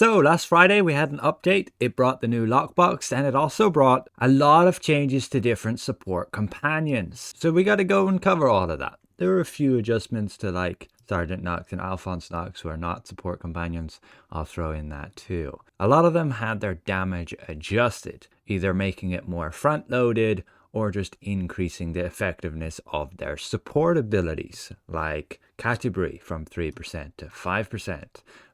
So last Friday we had an update. It brought the new lockbox and it also brought a lot of changes to different support companions. So we got to go and cover all of that. There were a few adjustments to like Sergeant Nox and Alphonse Nox who are not support companions. I'll throw in that too. A lot of them had their damage adjusted, either making it more front loaded or just increasing the effectiveness of their support abilities, like Catti-Brie from 3% to 5%,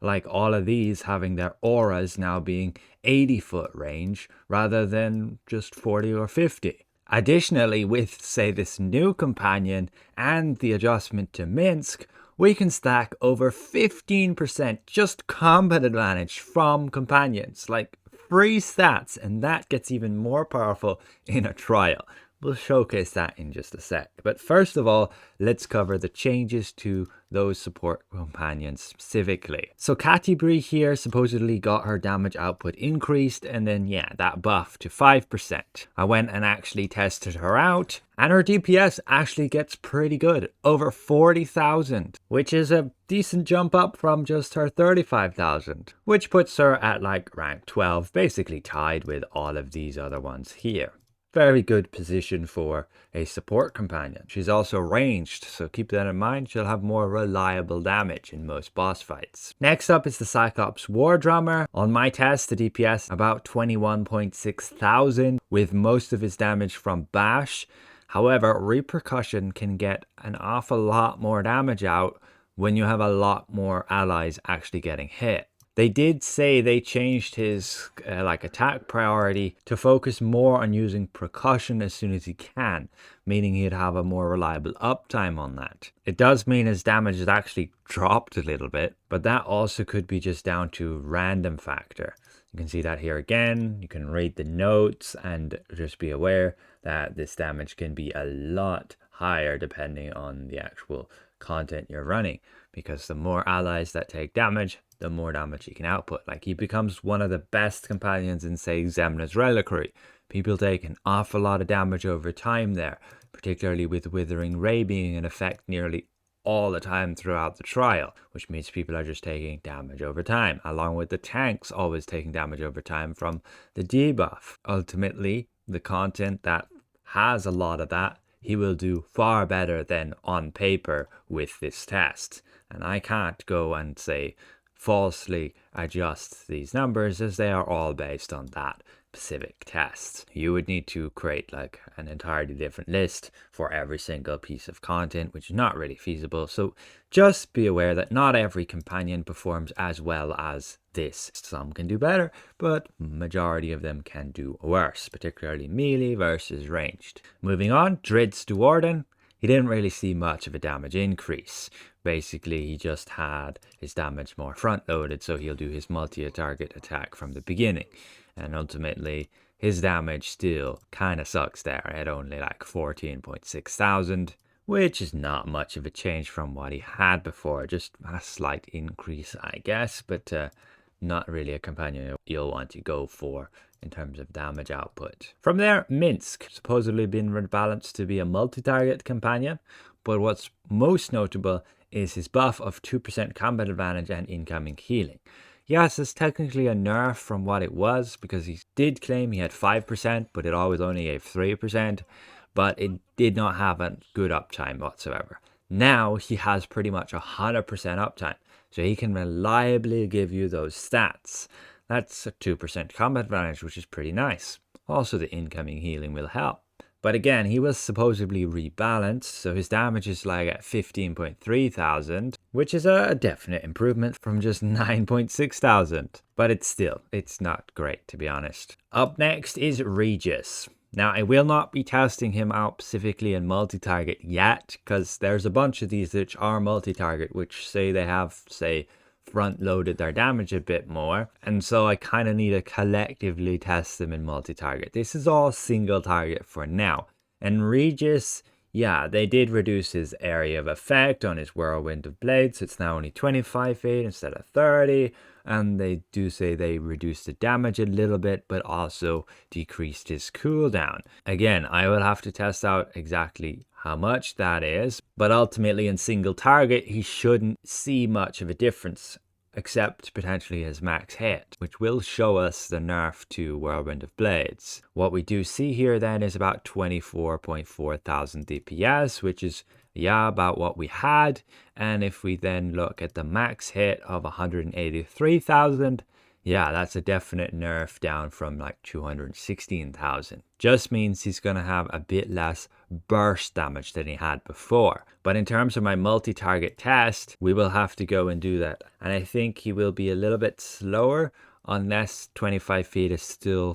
like all of these having their auras now being 80-foot range rather than just 40 or 50. Additionally, with, say, this new companion and the adjustment to Minsk, we can stack over 15% just combat advantage from companions, like free stats, and that gets even more powerful in a trial. We'll showcase that in just a sec. But first of all, let's cover the changes to those support companions specifically. So Catti-Brie here supposedly got her damage output increased, and then yeah, that buff to 5%. I went and actually tested her out, and her DPS actually gets pretty good, over 40,000, which is a decent jump up from just her 35,000, which puts her at like rank 12, basically tied with all of these other ones here. Very good position for a support companion. She's also ranged, so keep that in mind. She'll have more reliable damage in most boss fights. Next up is the Cyclops War Drummer. On my test, the DPS about 21.6 thousand, with most of his damage from bash. However, repercussion can get an awful lot more damage out when you have a lot more allies actually getting hit. They did say they changed his attack priority to focus more on using percussion as soon as he can, meaning he'd have a more reliable uptime on that. It does mean his damage has actually dropped a little bit, but that also could be just down to random factor. You can see that here again. You can read the notes and just be aware that this damage can be a lot higher depending on the actual content you're running, because the more allies that take damage, the more damage he can output. Like, he becomes one of the best companions in, say, Xemna's Reliquary. People take an awful lot of damage over time there, particularly with Withering Ray being in effect nearly all the time throughout the trial, which means people are just taking damage over time, along with the tanks always taking damage over time from the debuff. Ultimately, the content that has a lot of that, he will do far better than on paper with this test. And I can't go and say falsely adjust these numbers, as they are all based on that specific test. You would need to create like an entirely different list for every single piece of content, which is not really feasible. So just be aware that not every companion performs as well as this. Some can do better, but majority of them can do worse, particularly melee versus ranged. Moving on, Drid's Duarden. He didn't really see much of a damage increase. Basically, he just had his damage more front-loaded, so he'll do his multi-target attack from the beginning. And ultimately, his damage still kind of sucks there at only like 14.6 thousand, which is not much of a change from what he had before. Just a slight increase, I guess, but not really a companion you'll want to go for in terms of damage output. From there, Minsk, supposedly been rebalanced to be a multi-target companion, but what's most notable is his buff of 2% combat advantage and incoming healing. Yes, it's technically a nerf from what it was, because he did claim he had 5%, but it always only gave 3%, but it did not have a good uptime whatsoever. Now he has pretty much 100% uptime, so he can reliably give you those stats. That's a 2% combat advantage, which is pretty nice. Also, the incoming healing will help. But again, he was supposedly rebalanced, so his damage is like at 15.3 thousand, which is a definite improvement from just 9.6 thousand. But it's not great, to be honest. Up next is Regis. Now, I will not be testing him out specifically in multi-target yet, because there's a bunch of these which are multi-target, which say they have, say, front-loaded their damage a bit more, and so I kind of need to collectively test them in multi-target. This is all single target for now. And Regis, yeah, they did reduce his area of effect on his Whirlwind of Blades. It's now only 25 feet instead of 30, and they do say they reduced the damage a little bit, but also decreased his cooldown. Again, I will have to test out exactly how much that is, but ultimately in single target, he shouldn't see much of a difference except potentially his max hit, which will show us the nerf to Whirlwind of Blades. What we do see here then is about 24.4 thousand DPS, which is about what we had. And if we then look at the max hit of 183,000, that's a definite nerf down from like 216,000. Just means he's going to have a bit less burst damage than he had before. But in terms of my multi-target test, we will have to go and do that. And I think he will be a little bit slower unless 25 feet is still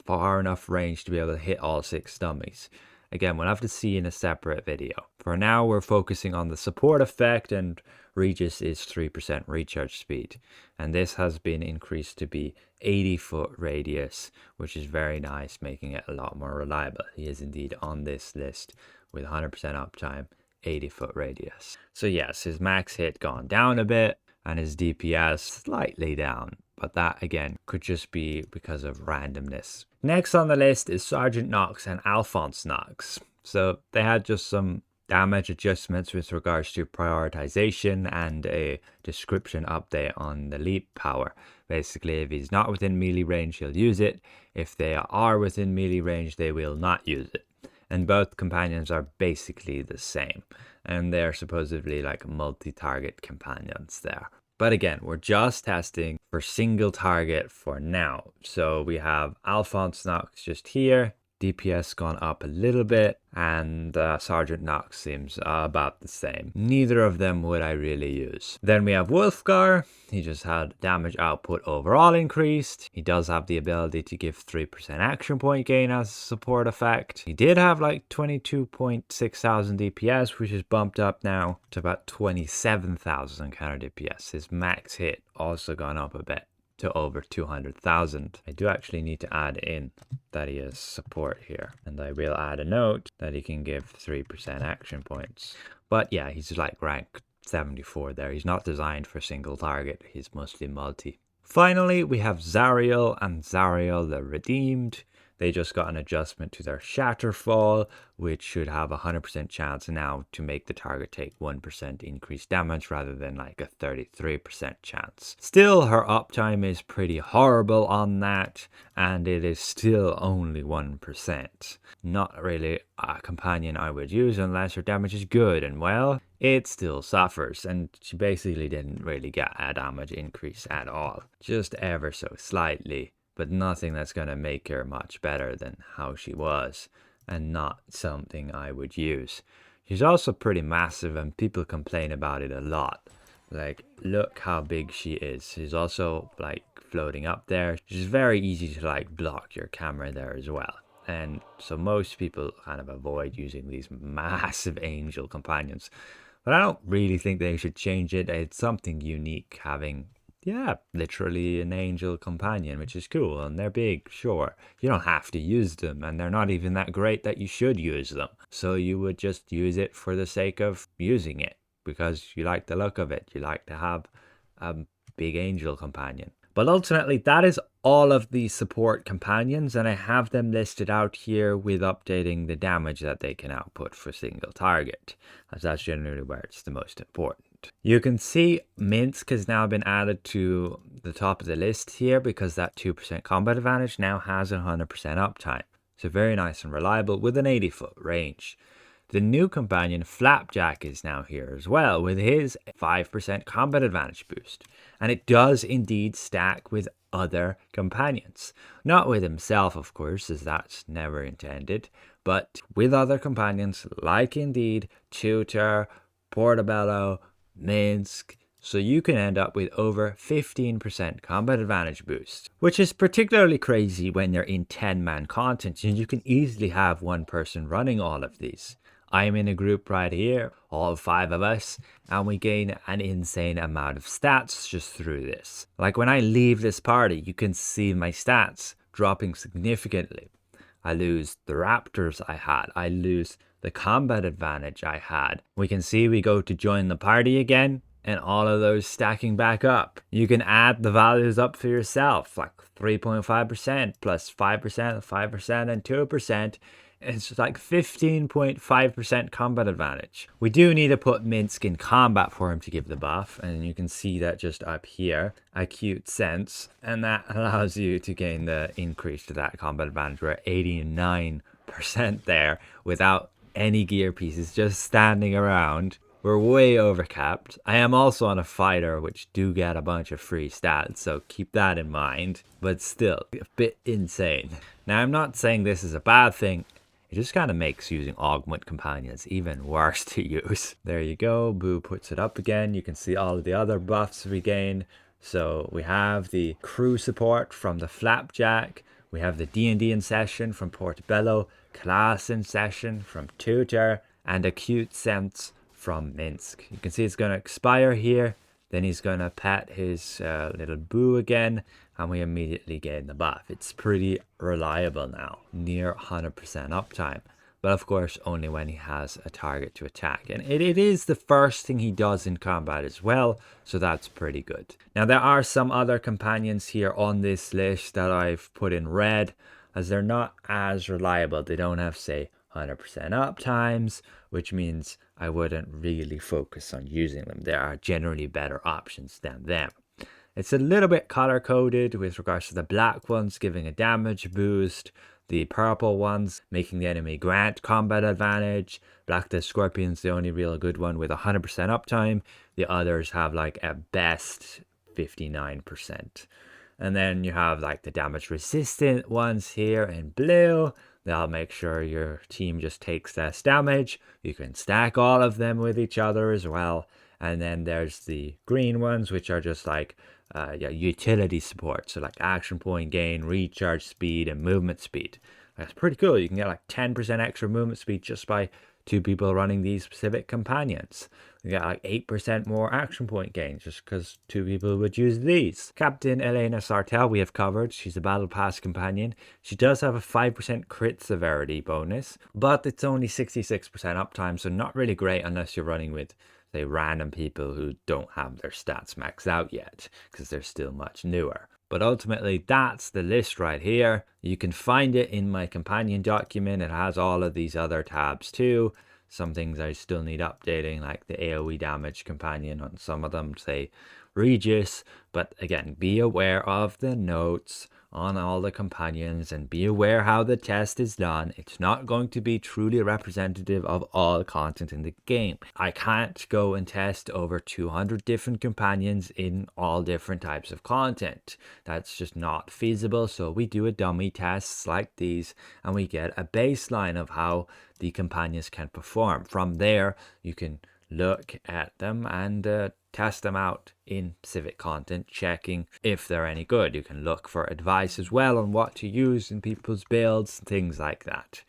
far enough range to be able to hit all 6 dummies. Again, we'll have to see in a separate video. For now, we're focusing on the support effect, and Aegis is 3% recharge speed. And this has been increased to be 80-foot radius, which is very nice, making it a lot more reliable. He is indeed on this list with 100% uptime, 80-foot radius. So yes, his max hit gone down a bit, and his DPS slightly down. But that, again, could just be because of randomness. Next on the list is Sergeant Nox and Alphonse Nox. So they had just some damage adjustments with regards to prioritization and a description update on the leap power. Basically, if he's not within melee range, he'll use it. If they are within melee range, they will not use it. And both companions are basically the same. And they're supposedly like multi-target companions there. But again, we're just testing for single target for now. So we have Alphonse Nox just here. DPS gone up a little bit, and Sergeant Nox seems about the same. Neither of them would I really use. Then we have Wolfgar. He just had damage output overall increased. He does have the ability to give 3% action point gain as a support effect. He did have like 22.6 thousand DPS, which is bumped up now to about 27,000 counter DPS. His max hit also gone up a bit to over 200,000. I do actually need to add in that he has support here, and I will add a note that he can give 3% action points. But yeah, he's like rank 74 there. He's not designed for single target. He's mostly multi. Finally, we have Zariel and Zariel the Redeemed. They just got an adjustment to their Shatterfall, which should have a 100% chance now to make the target take 1% increased damage rather than like a 33% chance. Still, her uptime is pretty horrible on that, and it is still only 1%. Not really a companion I would use unless her damage is good, and well, it still suffers, and she basically didn't really get a damage increase at all. Just ever so slightly. But nothing that's going to make her much better than how she was, and not something I would use. She's also pretty massive, and people complain about it a lot. Like, look how big she is. She's also like floating up there. She's very easy to like block your camera there as well. And so most people kind of avoid using these massive angel companions. But I don't really think they should change it. It's something unique having, literally an angel companion, which is cool, and they're big, sure. You don't have to use them, and they're not even that great that you should use them. So you would just use it for the sake of using it, because you like the look of it. You like to have a big angel companion. But ultimately, that is all of the support companions, and I have them listed out here with updating the damage that they can output for single target, as that's generally where it's the most important. You can see Minsk has now been added to the top of the list here because that 2% combat advantage now has 100% uptime. So very nice and reliable with an 80-foot range. The new companion Flapjack is now here as well with his 5% combat advantage boost. And it does indeed stack with other companions. Not with himself, of course, as that's never intended, but with other companions like indeed Tutor, Portobello, Minsk, so you can end up with over 15% combat advantage boost, which is particularly crazy when you're in 10-man content and you can easily have one person running all of these. I'm in a group right here, all 5 of us, and we gain an insane amount of stats just through this. Like when I leave this party, you can see my stats dropping significantly. I lose the raptors I had, I lose the combat advantage I had. We can see we go to join the party again, and all of those stacking back up. You can add the values up for yourself, like 3.5% plus 5%, 5% and 2%, It's like 15.5% combat advantage. We do need to put Minsk in combat for him to give the buff, and you can see that just up here, Acute Sense, and that allows you to gain the increase to that combat advantage. We're at 89% there without any gear pieces, just standing around. We're way overcapped. I am also on a fighter, which do get a bunch of free stats, so keep that in mind. But still, a bit insane. Now, I'm not saying this is a bad thing. It just kind of makes using Augment Companions even worse to use. There you go. Boo puts it up again. You can see all of the other buffs we gain. So we have the crew support from the Flapjack. We have the D&D in session from Portobello. Class in session from Tutor. And Acute Sense from Minsk. You can see it's going to expire here. Then he's going to pet his little Boo again, and we immediately gain the buff. It's pretty reliable now, near 100% uptime. But of course, only when he has a target to attack. And it is the first thing he does in combat as well, so that's pretty good. Now, there are some other companions here on this list that I've put in red, as they're not as reliable. They don't have, say, 100% uptimes, which means I wouldn't really focus on using them. There are generally better options than them. It's a little bit color coded with regards to the black ones giving a damage boost, the purple ones making the enemy grant combat advantage. Black Death Scorpion's the only real good one with 100% uptime. The others have like at best 59%. And then you have like the damage resistant ones here in blue. They'll make sure your team just takes less damage. You can stack all of them with each other as well. And then there's the green ones, which are just like utility support. So like action point gain, recharge speed, and movement speed. That's pretty cool. You can get like 10% extra movement speed just by 2 people running these specific companions. You get like 8% more action point gain just because 2 people would use these. Captain Elena Sartell we have covered. She's a battle pass companion. She does have a 5% crit severity bonus, but it's only 66% uptime, so not really great unless you're running with, say, random people who don't have their stats maxed out yet because they're still much newer. But ultimately, that's the list right here. You can find it in my companion document. It has all of these other tabs too. Some things I still need updating, like the AoE damage companion on some of them, say Regis. But again, be aware of the notes on all the companions and be aware how the test is done. It's not going to be truly representative of all content in the game. I can't go and test over 200 different companions in all different types of content. That's just not feasible. So we do a dummy tests like these and we get a baseline of how the companions can perform. From there, you can look at them and test them out in specific content, checking if they're any good. You can look for advice as well on what to use in people's builds, things like that.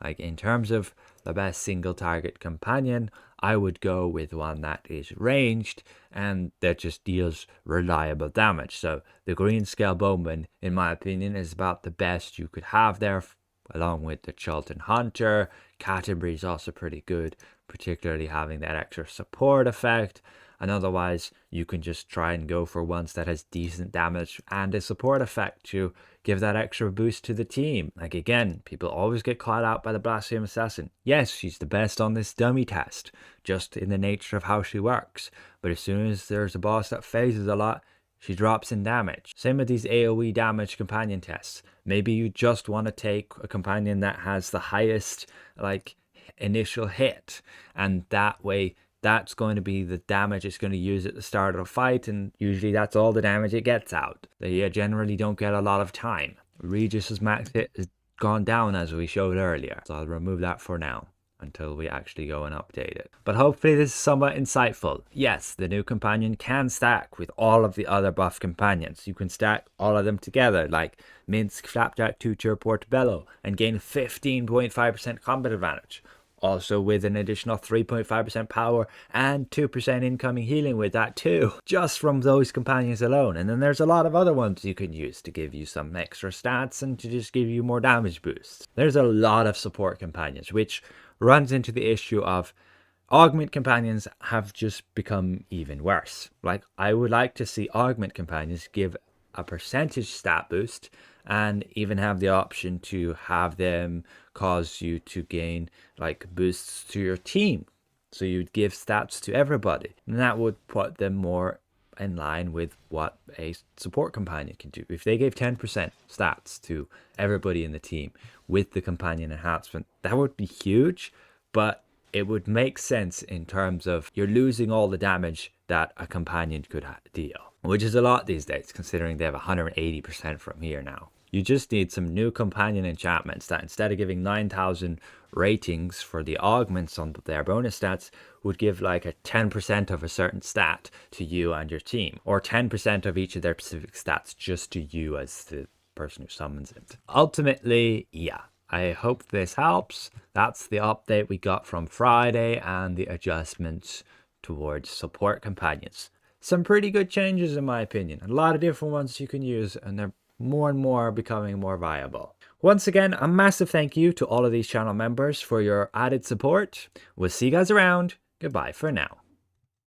Like in terms of the best single target companion, I would go with one that is ranged and that just deals reliable damage. So the Green Scale Bowman, in my opinion, is about the best you could have there, along with the Chultan Hunter. Catti-Brie is also pretty good, particularly having that extra support effect. And otherwise, you can just try and go for ones that has decent damage and a support effect to give that extra boost to the team. Like again, people always get caught out by the Blasphemer Assassin. Yes, she's the best on this dummy test, just in the nature of how she works. But as soon as there's a boss that phases a lot, she drops in damage. Same with these AoE damage companion tests. Maybe you just want to take a companion that has the highest like initial hit, and that way that's going to be the damage it's going to use at the start of a fight, and usually that's all the damage it gets out. They generally don't get a lot of time. Regis's max hit has gone down as we showed earlier, so I'll remove that for now until we actually go and update it. But hopefully this is somewhat insightful. Yes, the new companion can stack with all of the other buff companions. You can stack all of them together, like Minsk, Flapjack, Tutor, Portobello, and gain 15.5% combat advantage. Also with an additional 3.5% power and 2% incoming healing with that too, just from those companions alone. And then there's a lot of other ones you can use to give you some extra stats and to just give you more damage boosts. There's a lot of support companions, which runs into the issue of augment companions have just become even worse. Like, I would like to see augment companions give a percentage stat boost, and even have the option to have them cause you to gain like boosts to your team. So you'd give stats to everybody, and that would put them more in line with what a support companion can do. If they gave 10% stats to everybody in the team with the companion enhancement, that would be huge, but it would make sense in terms of you're losing all the damage that a companion could deal, which is a lot these days considering they have 180% from here now. You just need some new companion enchantments that, instead of giving 9,000 ratings for the augments on their bonus stats, would give like a 10% of a certain stat to you and your team, or 10% of each of their specific stats just to you as the person who summons it. Ultimately, yeah, I hope this helps. That's the update we got from Friday and the adjustments towards support companions. Some pretty good changes in my opinion. A lot of different ones you can use, and they're more and more becoming more viable. Once again, a massive thank you to all of these channel members for your added support. We'll see you guys around. Goodbye for now.